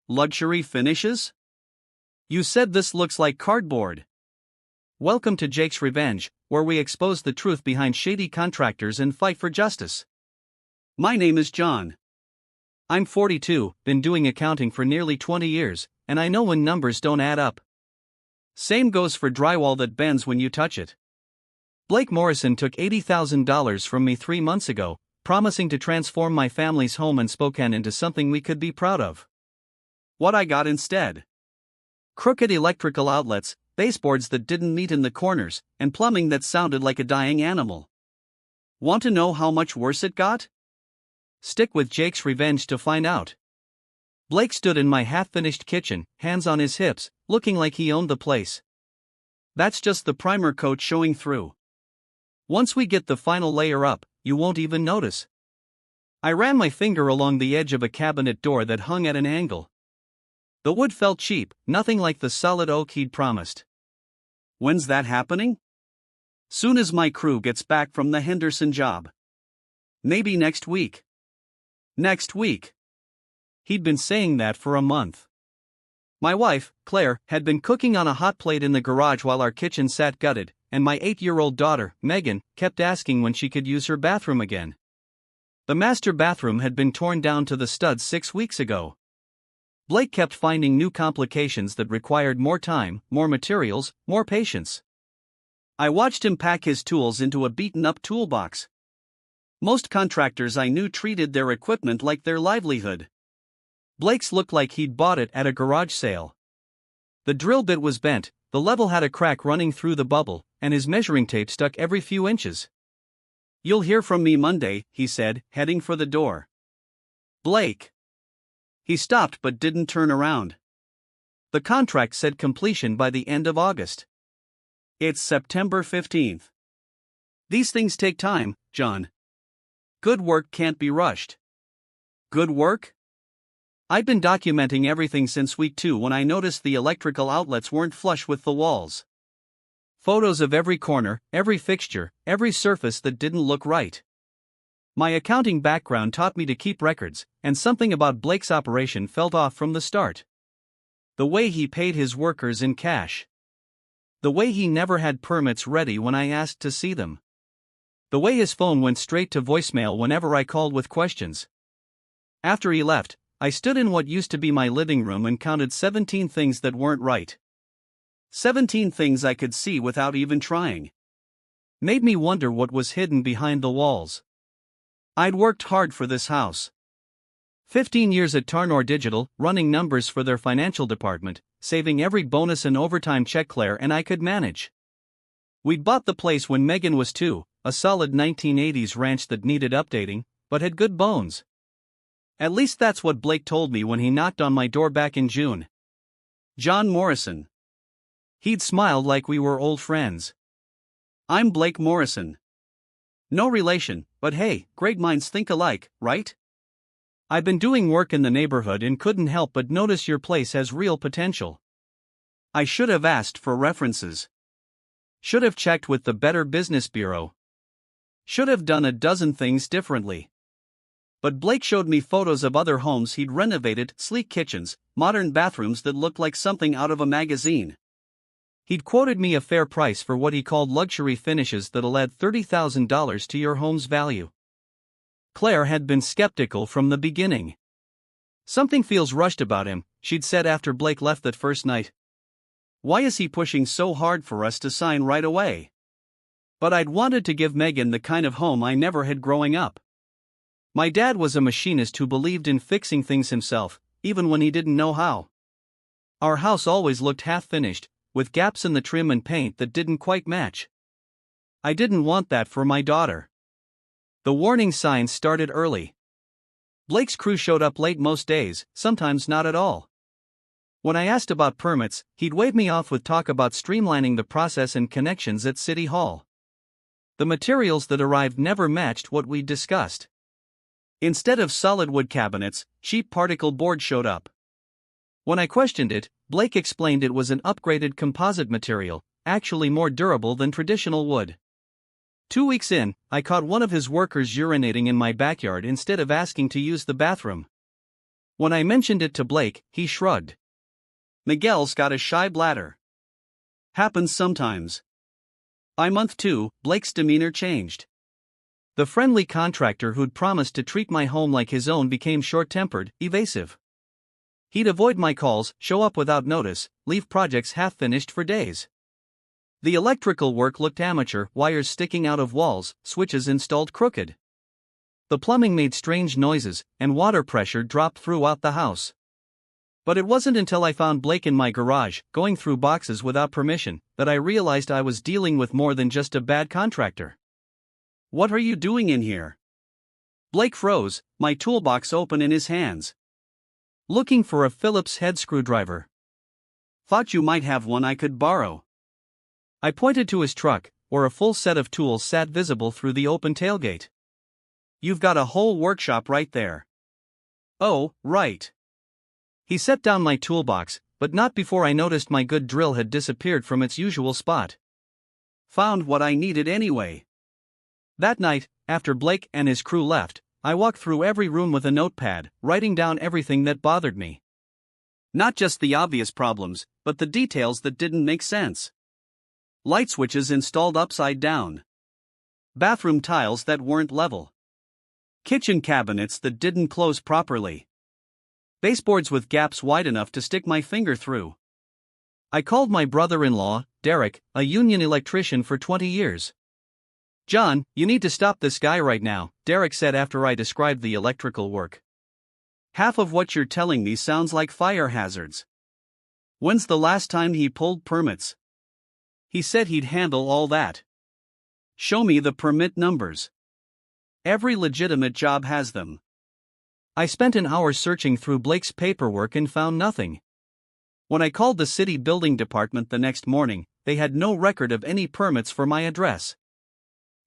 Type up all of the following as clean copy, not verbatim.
Luxury finishes? You said this looks like cardboard. Welcome to Jake's Revenge, where we expose the truth behind shady contractors and fight for justice. My name is John. I'm 42, been doing accounting for nearly 20 years, and I know when numbers don't add up. Same goes for drywall that bends when you touch it. Blake Morrison took $80,000 from me 3 months ago, promising to transform my family's home in Spokane into something we could be proud of. What I got instead? Crooked electrical outlets, baseboards that didn't meet in the corners, and plumbing that sounded like a dying animal. Want to know how much worse it got? Stick with Jake's Revenge to find out. Blake stood in my half-finished kitchen, hands on his hips, looking like he owned the place. That's just the primer coat showing through. Once we get the final layer up, you won't even notice. I ran my finger along the edge of a cabinet door that hung at an angle. The wood felt cheap, nothing like the solid oak he'd promised. When's that happening? Soon as my crew gets back from the Henderson job. Maybe next week. Next week. He'd been saying that for a month. My wife, Claire, had been cooking on a hot plate in the garage while our kitchen sat gutted, and my 8-year-old daughter, Megan, kept asking when she could use her bathroom again. The master bathroom had been torn down to the studs 6 weeks ago. Blake kept finding new complications that required more time, more materials, more patience. I watched him pack his tools into a beaten-up toolbox. Most contractors I knew treated their equipment like their livelihood. Blake's looked like he'd bought it at a garage sale. The drill bit was bent, the level had a crack running through the bubble, and his measuring tape stuck every few inches. "You'll hear from me Monday," he said, heading for the door. Blake. He stopped but didn't turn around. The contract said completion by the end of August. It's September 15th. These things take time, John. Good work can't be rushed. Good work? I've been documenting everything since week 2 when I noticed the electrical outlets weren't flush with the walls. Photos of every corner, every fixture, every surface that didn't look right. My accounting background taught me to keep records, and something about Blake's operation felt off from the start. The way he paid his workers in cash. The way he never had permits ready when I asked to see them. The way his phone went straight to voicemail whenever I called with questions. After he left, I stood in what used to be my living room and counted 17 things that weren't right. 17 things I could see without even trying. Made me wonder what was hidden behind the walls. I'd worked hard for this house. 15 years at Tarnor Digital, running numbers for their financial department, saving every bonus and overtime check Claire and I could manage. We'd bought the place when Megan was 2, a solid 1980s ranch that needed updating, but had good bones. At least that's what Blake told me when he knocked on my door back in June. John Morrison. He'd smiled like we were old friends. I'm Blake Morrison. No relation, but hey, great minds think alike, right? I've been doing work in the neighborhood and couldn't help but notice your place has real potential. I should have asked for references. Should have checked with the Better Business Bureau. Should have done a dozen things differently. But Blake showed me photos of other homes he'd renovated, sleek kitchens, modern bathrooms that looked like something out of a magazine. He'd quoted me a fair price for what he called luxury finishes that'll add $30,000 to your home's value. Claire had been skeptical from the beginning. Something feels rushed about him, she'd said after Blake left that first night. Why is he pushing so hard for us to sign right away? But I'd wanted to give Megan the kind of home I never had growing up. My dad was a machinist who believed in fixing things himself, even when he didn't know how. Our house always looked half-finished, with gaps in the trim and paint that didn't quite match. I didn't want that for my daughter. The warning signs started early. Blake's crew showed up late most days, sometimes not at all. When I asked about permits, he'd wave me off with talk about streamlining the process and connections at City Hall. The materials that arrived never matched what we'd discussed. Instead of solid wood cabinets, cheap particle board showed up. When I questioned it, Blake explained it was an upgraded composite material, actually more durable than traditional wood. 2 weeks in, I caught one of his workers urinating in my backyard instead of asking to use the bathroom. When I mentioned it to Blake, he shrugged. Miguel's got a shy bladder. Happens sometimes. By month 2, Blake's demeanor changed. The friendly contractor who'd promised to treat my home like his own became short-tempered, evasive. He'd avoid my calls, show up without notice, leave projects half-finished for days. The electrical work looked amateur, wires sticking out of walls, switches installed crooked. The plumbing made strange noises, and water pressure dropped throughout the house. But it wasn't until I found Blake in my garage, going through boxes without permission, that I realized I was dealing with more than just a bad contractor. "What are you doing in here?" Blake froze, my toolbox open in his hands. "Looking for a Phillips head screwdriver. Thought you might have one I could borrow." I pointed to his truck, where a full set of tools sat visible through the open tailgate. "You've got a whole workshop right there." "Oh, right." He set down my toolbox, but not before I noticed my good drill had disappeared from its usual spot. "Found what I needed anyway." That night, after Blake and his crew left, I walked through every room with a notepad, writing down everything that bothered me. Not just the obvious problems, but the details that didn't make sense. Light switches installed upside down. Bathroom tiles that weren't level. Kitchen cabinets that didn't close properly. Baseboards with gaps wide enough to stick my finger through. I called my brother-in-law, Derek, a union electrician for 20 years. "John, you need to stop this guy right now," Derek said after I described the electrical work. "Half of what you're telling me sounds like fire hazards. When's the last time he pulled permits? He said he'd handle all that. Show me the permit numbers. Every legitimate job has them." I spent an hour searching through Blake's paperwork and found nothing. When I called the city building department the next morning, they had no record of any permits for my address.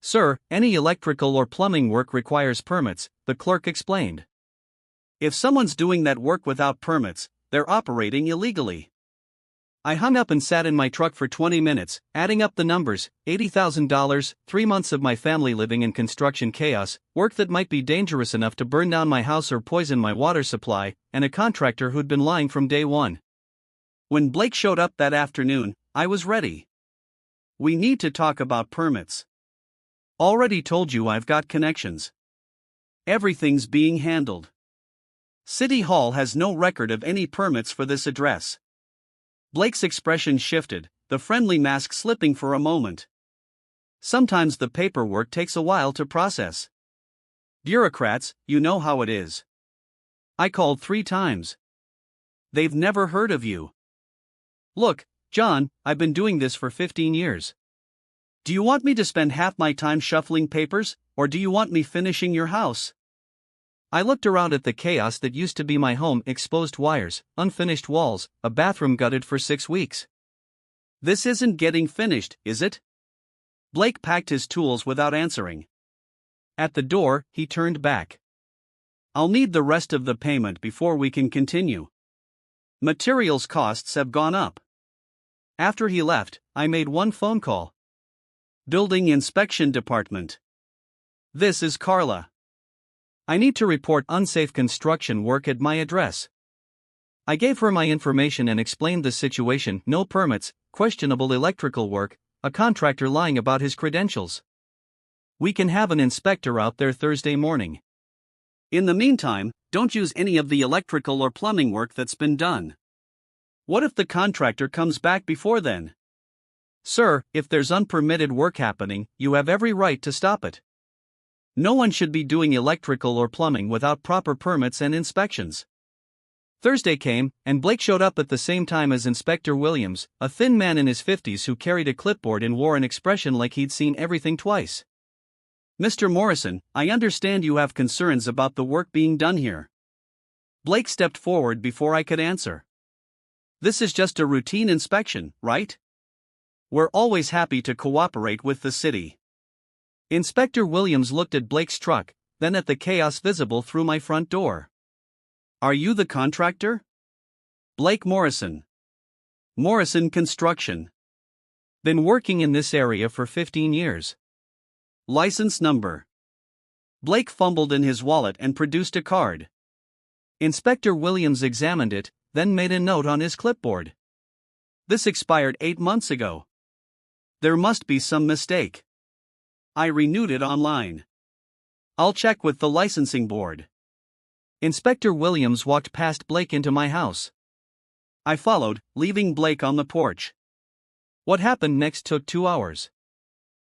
"Sir, any electrical or plumbing work requires permits," the clerk explained. "If someone's doing that work without permits, they're operating illegally." I hung up and sat in my truck for 20 minutes, adding up the numbers: $80,000, 3 months of my family living in construction chaos, work that might be dangerous enough to burn down my house or poison my water supply, and a contractor who'd been lying from day one. When Blake showed up that afternoon, I was ready. "We need to talk about permits. Already told you I've got connections. Everything's being handled. City Hall has no record of any permits for this address." Blake's expression shifted, the friendly mask slipping for a moment. "Sometimes the paperwork takes a while to process. Bureaucrats, you know how it is. I called 3 times. They've never heard of you. Look, John, I've been doing this for 15 years. Do you want me to spend half my time shuffling papers, or do you want me finishing your house?" I looked around at the chaos that used to be my home: exposed wires, unfinished walls, a bathroom gutted for 6 weeks. "This isn't getting finished, is it?" Blake packed his tools without answering. At the door, he turned back. "I'll need the rest of the payment before we can continue. Materials costs have gone up." After he left, I made one phone call. "Building Inspection Department. This is Carla. I need to report unsafe construction work at my address." I gave her my information and explained the situation: no permits, questionable electrical work, a contractor lying about his credentials. "We can have an inspector out there Thursday morning. In the meantime, don't use any of the electrical or plumbing work that's been done. What if the contractor comes back before then?" "Sir, if there's unpermitted work happening, you have every right to stop it. No one should be doing electrical or plumbing without proper permits and inspections." Thursday came, and Blake showed up at the same time as Inspector Williams, a thin man in his 50s who carried a clipboard and wore an expression like he'd seen everything twice. "Mr. Morrison, I understand you have concerns about the work being done here." Blake stepped forward before I could answer. "This is just a routine inspection, right? We're always happy to cooperate with the city." Inspector Williams looked at Blake's truck, then at the chaos visible through my front door. "Are you the contractor?" "Blake Morrison. Morrison Construction. Been working in this area for 15 years. License number." Blake fumbled in his wallet and produced a card. Inspector Williams examined it, then made a note on his clipboard. This expired 8 months ago. There must be some mistake. I renewed it online. I'll check with the licensing board. Inspector Williams walked past Blake into my house. I followed, leaving Blake on the porch. What happened next took 2 hours.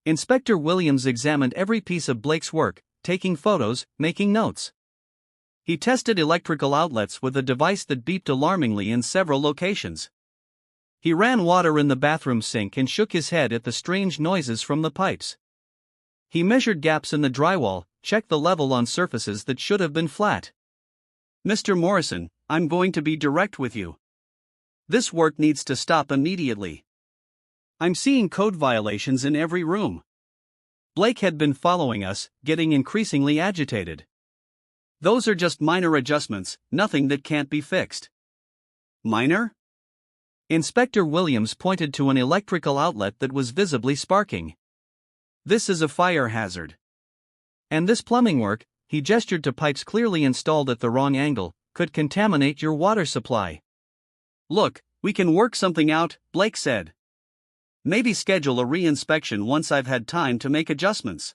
Inspector Williams examined every piece of Blake's work, taking photos, making notes. He tested electrical outlets with a device that beeped alarmingly in several locations. He ran water in the bathroom sink and shook his head at the strange noises from the pipes. He measured gaps in the drywall, checked the level on surfaces that should have been flat. Mr. Morrison, I'm going to be direct with you. This work needs to stop immediately. I'm seeing code violations in every room. Blake had been following us, getting increasingly agitated. Those are just minor adjustments, nothing that can't be fixed. Minor? Inspector Williams pointed to an electrical outlet that was visibly sparking. This is a fire hazard. And this plumbing work, he gestured to pipes clearly installed at the wrong angle, could contaminate your water supply. Look, we can work something out, Blake said. Maybe schedule a re-inspection once I've had time to make adjustments.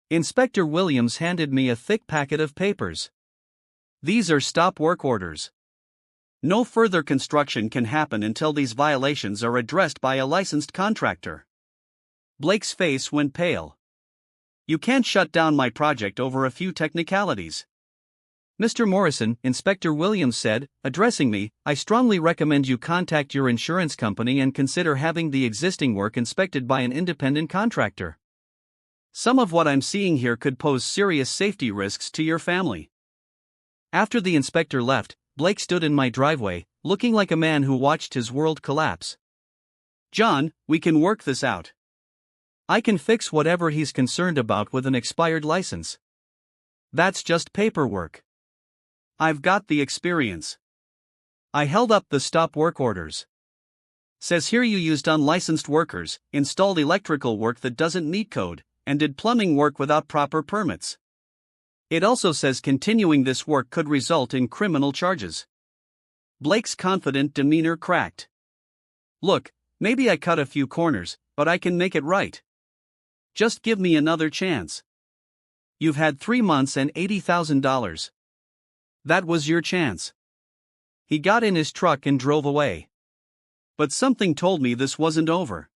Inspector Williams handed me a thick packet of papers. These are stop work orders. No further construction can happen until these violations are addressed by a licensed contractor. Blake's face went pale. You can't shut down my project over a few technicalities. Mr. Morrison, Inspector Williams said, addressing me, I strongly recommend you contact your insurance company and consider having the existing work inspected by an independent contractor. Some of what I'm seeing here could pose serious safety risks to your family. After the inspector left, Blake stood in my driveway, looking like a man who watched his world collapse. John, we can work this out. I can fix whatever he's concerned about with an expired license. That's just paperwork. I've got the experience. I held up the stop work orders. Says here you used unlicensed workers, installed electrical work that doesn't meet code, and did plumbing work without proper permits. It also says continuing this work could result in criminal charges. Blake's confident demeanor cracked. Look, maybe I cut a few corners, but I can make it right. Just give me another chance. You've had 3 months and $80,000. That was your chance. He got in his truck and drove away. But something told me this wasn't over.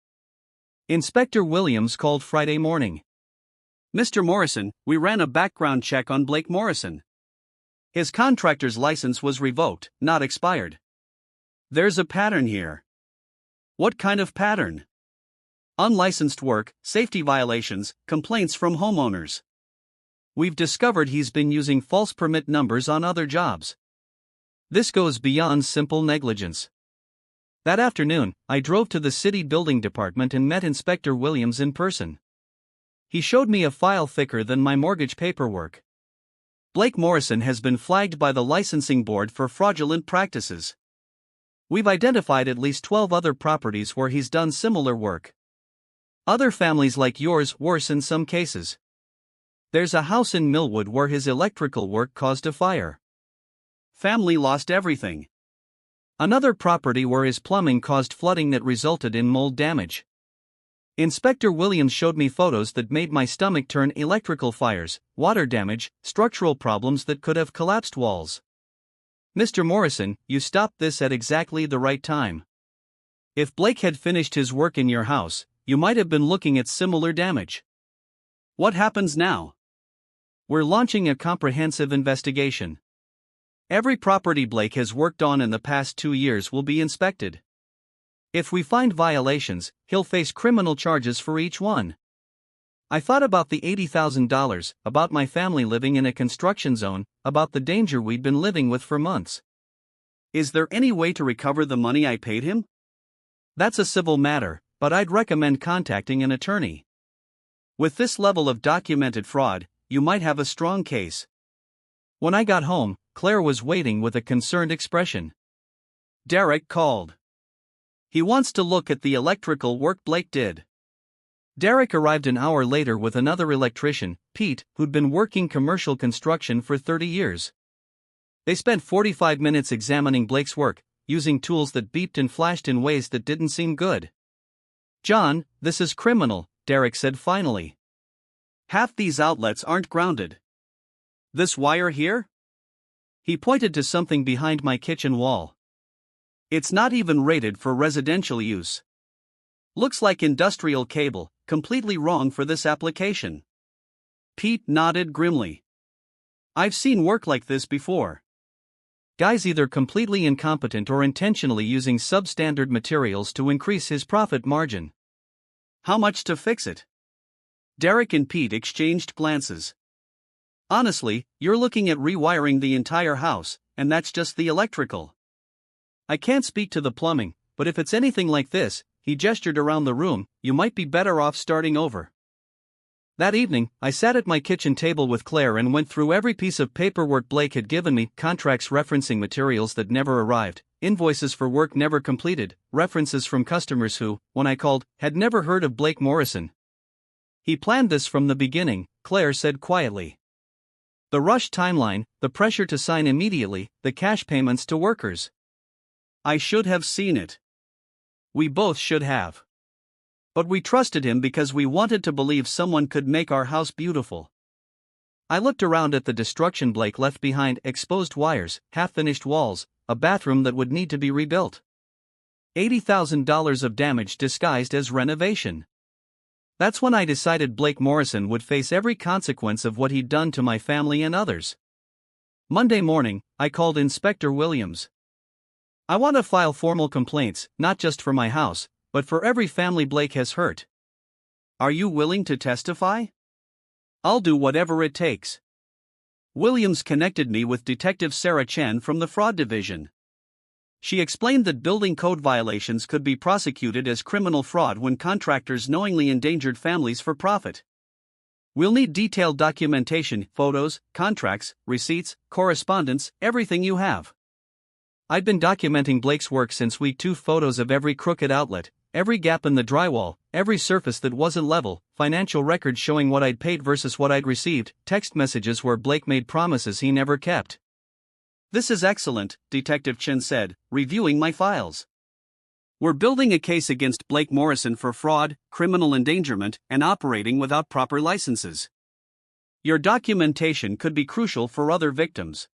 Inspector Williams called Friday morning. Mr. Morrison, we ran a background check on Blake Morrison. His contractor's license was revoked, not expired. There's a pattern here. What kind of pattern? Unlicensed work, safety violations, complaints from homeowners. We've discovered he's been using false permit numbers on other jobs. This goes beyond simple negligence. That afternoon, I drove to the city building department and met Inspector Williams in person. He showed me a file thicker than my mortgage paperwork. Blake Morrison has been flagged by the licensing board for fraudulent practices. We've identified at least 12 other properties where he's done similar work. Other families like yours, worse in some cases. There's a house in Millwood where his electrical work caused a fire. Family lost everything. Another property where his plumbing caused flooding that resulted in mold damage. Inspector Williams showed me photos that made my stomach turn: electrical fires, water damage, structural problems that could have collapsed walls. Mr. Morrison, you stopped this at exactly the right time. If Blake had finished his work in your house, you might have been looking at similar damage. What happens now? We're launching a comprehensive investigation. Every property Blake has worked on in the past 2 years will be inspected. If we find violations, he'll face criminal charges for each one. I thought about the $80,000, about my family living in a construction zone, about the danger we'd been living with for months. Is there any way to recover the money I paid him? That's a civil matter, but I'd recommend contacting an attorney. With this level of documented fraud, you might have a strong case. When I got home, Claire was waiting with a concerned expression. Derek called. He wants to look at the electrical work Blake did. Derek arrived an hour later with another electrician, Pete, who'd been working commercial construction for 30 years. They spent 45 minutes examining Blake's work, using tools that beeped and flashed in ways that didn't seem good. "John, this is criminal," Derek said finally. "Half these outlets aren't grounded. This wire here?" He pointed to something behind my kitchen wall. "It's not even rated for residential use. Looks like industrial cable, completely wrong for this application." Pete nodded grimly. "I've seen work like this before. Guy's either completely incompetent or intentionally using substandard materials to increase his profit margin." "How much to fix it?" Derek and Pete exchanged glances. "Honestly, you're looking at rewiring the entire house, and that's just the electrical. I can't speak to the plumbing, but if it's anything like this," he gestured around the room, "you might be better off starting over." That evening, I sat at my kitchen table with Claire and went through every piece of paperwork Blake had given me: contracts referencing materials that never arrived, invoices for work never completed, references from customers who, when I called, had never heard of Blake Morrison. "He planned this from the beginning," Claire said quietly. "The rush timeline, the pressure to sign immediately, the cash payments to workers. I should have seen it. We both should have. But we trusted him because we wanted to believe someone could make our house beautiful." I looked around at the destruction Blake left behind: exposed wires, half-finished walls, a bathroom that would need to be rebuilt. $80,000 of damage disguised as renovation. That's when I decided Blake Morrison would face every consequence of what he'd done to my family and others. Monday morning, I called Inspector Williams. "I want to file formal complaints, not just for my house, but for every family Blake has hurt. Are you willing to testify?" "I'll do whatever it takes." Williams connected me with Detective Sarah Chen from the Fraud Division. She explained that building code violations could be prosecuted as criminal fraud when contractors knowingly endangered families for profit. "We'll need detailed documentation, photos, contracts, receipts, correspondence, everything you have." I'd been documenting Blake's work since week 2: photos of every crooked outlet, every gap in the drywall, every surface that wasn't level, financial records showing what I'd paid versus what I'd received, text messages where Blake made promises he never kept. "This is excellent," Detective Chen said, reviewing my files. "We're building a case against Blake Morrison for fraud, criminal endangerment, and operating without proper licenses. Your documentation could be crucial for other victims."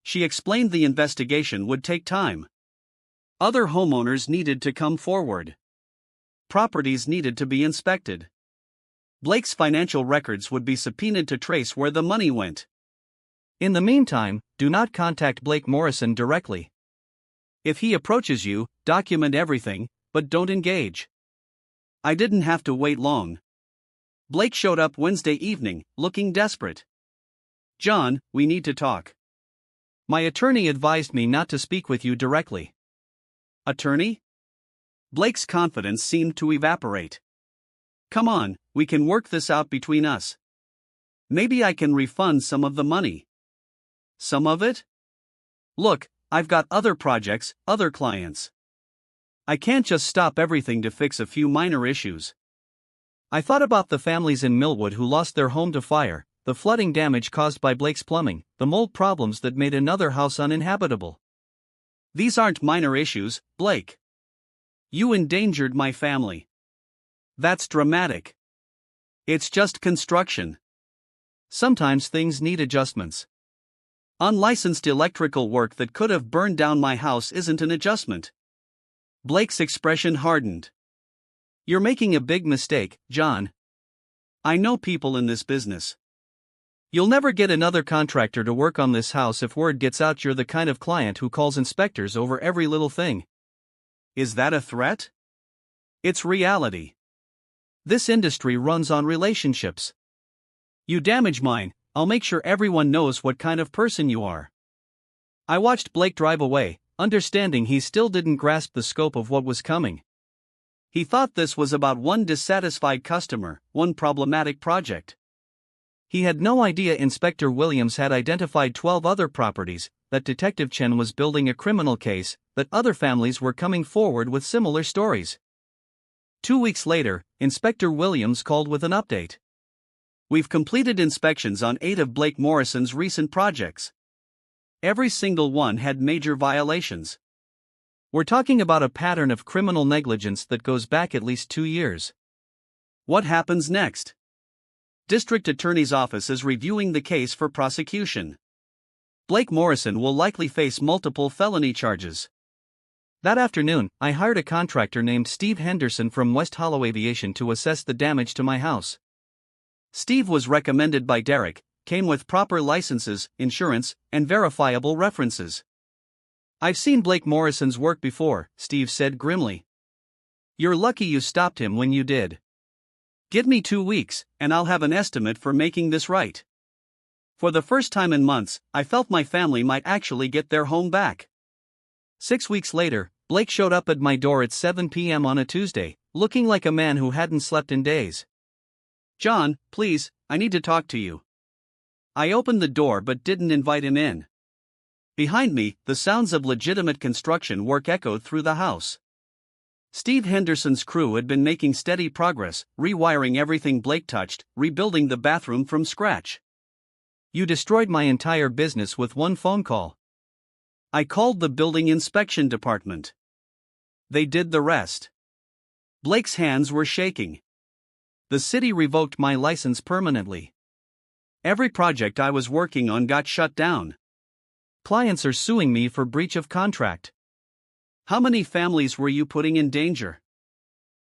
She explained the investigation would take time. Other homeowners needed to come forward. Properties needed to be inspected. Blake's financial records would be subpoenaed to trace where the money went. In the meantime, do not contact Blake Morrison directly. If he approaches you, document everything, but don't engage. I didn't have to wait long. Blake showed up Wednesday evening, looking desperate. "John, we need to talk. My attorney advised me not to speak with you directly." "Attorney?" Blake's confidence seemed to evaporate. "Come on, we can work this out between us. Maybe I can refund some of the money." "Some of it?" "Look, I've got other projects, other clients. I can't just stop everything to fix a few minor issues." I thought about the families in Millwood who lost their home to fire, the flooding damage caused by Blake's plumbing, the mold problems that made another house uninhabitable. "These aren't minor issues, Blake. You endangered my family. That's dramatic. It's just construction. Sometimes things need adjustments. Unlicensed electrical work that could have burned down my house isn't an adjustment." Blake's expression hardened. "You're making a big mistake, John. I know people in this business. You'll never get another contractor to work on this house if word gets out you're the kind of client who calls inspectors over every little thing." "Is that a threat?" "It's reality. This industry runs on relationships. You damage mine, I'll make sure everyone knows what kind of person you are." I watched Blake drive away, understanding he still didn't grasp the scope of what was coming. He thought this was about one dissatisfied customer, one problematic project. He had no idea Inspector Williams had identified 12 other properties, that Detective Chen was building a criminal case, that other families were coming forward with similar stories. 2 weeks later, Inspector Williams called with an update. "We've completed inspections on 8 of Blake Morrison's recent projects. Every single one had major violations. We're talking about a pattern of criminal negligence that goes back at least 2 years. What happens next? District Attorney's Office is reviewing the case for prosecution. Blake Morrison will likely face multiple felony charges. That afternoon, I hired a contractor named Steve Henderson from West Hollow Aviation to assess the damage to my house. Steve was recommended by Derek, came with proper licenses, insurance, and verifiable references. "I've seen Blake Morrison's work before," Steve said grimly. "You're lucky you stopped him when you did. Give me 2 weeks, and I'll have an estimate for making this right." For the first time in months, I felt my family might actually get their home back. 6 weeks later, Blake showed up at my door at 7 p.m. on a Tuesday, looking like a man who hadn't slept in days. "John, please, I need to talk to you." I opened the door but didn't invite him in. Behind me, the sounds of legitimate construction work echoed through the house. Steve Henderson's crew had been making steady progress, rewiring everything Blake touched, rebuilding the bathroom from scratch. "You destroyed my entire business with one phone call." I called the building inspection department. They did the rest. Blake's hands were shaking. The city revoked my license permanently. Every project I was working on got shut down. Clients are suing me for breach of contract. How many families were you putting in danger?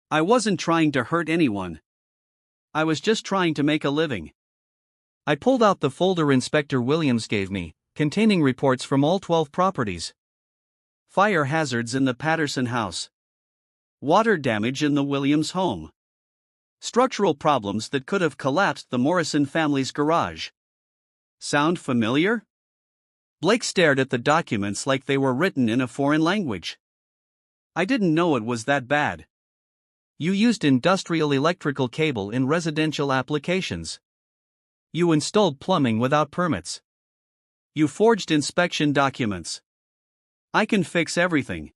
I wasn't trying to hurt anyone. I was just trying to make a living. I pulled out the folder Inspector Williams gave me, containing reports from all 12 properties. Fire hazards in the Patterson house. Water damage in the Williams home. Structural problems that could have collapsed the Morrison family's garage. Sound familiar? Blake stared at the documents like they were written in a foreign language. I didn't know it was that bad. "You used industrial electrical cable in residential applications. You installed plumbing without permits. You forged inspection documents. I can fix everything.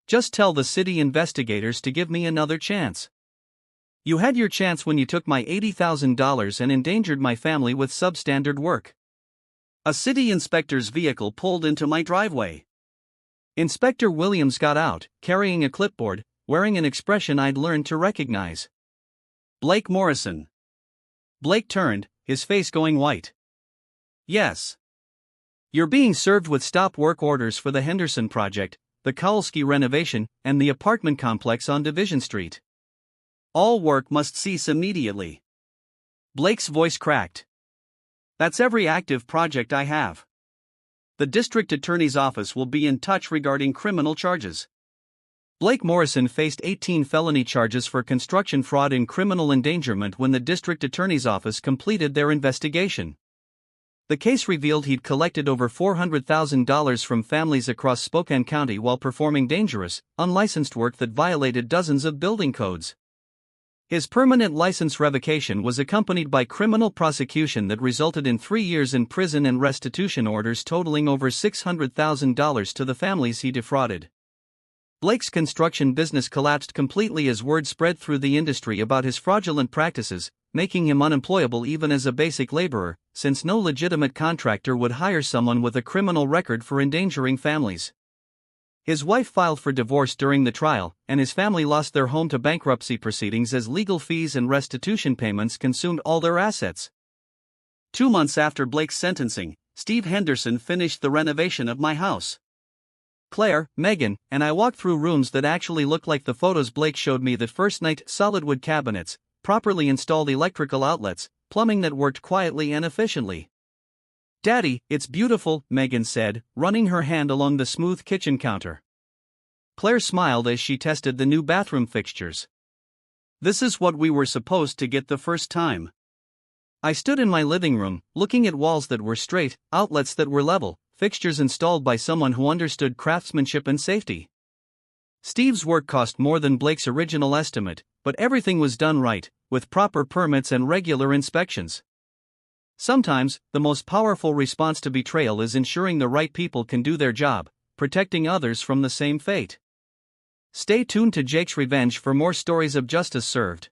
Just tell the city investigators to give me another chance. You had your chance when you took my $80,000 and endangered my family with substandard work." A city inspector's vehicle pulled into my driveway. Inspector Williams got out, carrying a clipboard, wearing an expression I'd learned to recognize. "Blake Morrison." Blake turned, his face going white. "Yes. You're being served with stop work orders for the Henderson project, the Kowalski renovation, and the apartment complex on Division Street. All work must cease immediately." Blake's voice cracked. "That's every active project I have. The district attorney's office will be in touch regarding criminal charges." Blake Morrison faced 18 felony charges for construction fraud and criminal endangerment when the district attorney's office completed their investigation. The case revealed he'd collected over $400,000 from families across Spokane County while performing dangerous, unlicensed work that violated dozens of building codes. His permanent license revocation was accompanied by criminal prosecution that resulted in 3 years in prison and restitution orders totaling over $600,000 to the families he defrauded. Blake's construction business collapsed completely as word spread through the industry about his fraudulent practices, making him unemployable even as a basic laborer, since no legitimate contractor would hire someone with a criminal record for endangering families. His wife filed for divorce during the trial, and his family lost their home to bankruptcy proceedings as legal fees and restitution payments consumed all their assets. 2 months after Blake's sentencing, Steve Henderson finished the renovation of my house. Claire, Megan, and I walked through rooms that actually looked like the photos Blake showed me that first night: solid wood cabinets, properly installed electrical outlets, plumbing that worked quietly and efficiently. "Daddy, it's beautiful," Megan said, running her hand along the smooth kitchen counter. Claire smiled as she tested the new bathroom fixtures. "This is what we were supposed to get the first time." I stood in my living room, looking at walls that were straight, outlets that were level, fixtures installed by someone who understood craftsmanship and safety. Steve's work cost more than Blake's original estimate, but everything was done right, with proper permits and regular inspections. Sometimes, the most powerful response to betrayal is ensuring the right people can do their job, protecting others from the same fate. Stay tuned to Jake's Revenge for more stories of justice served.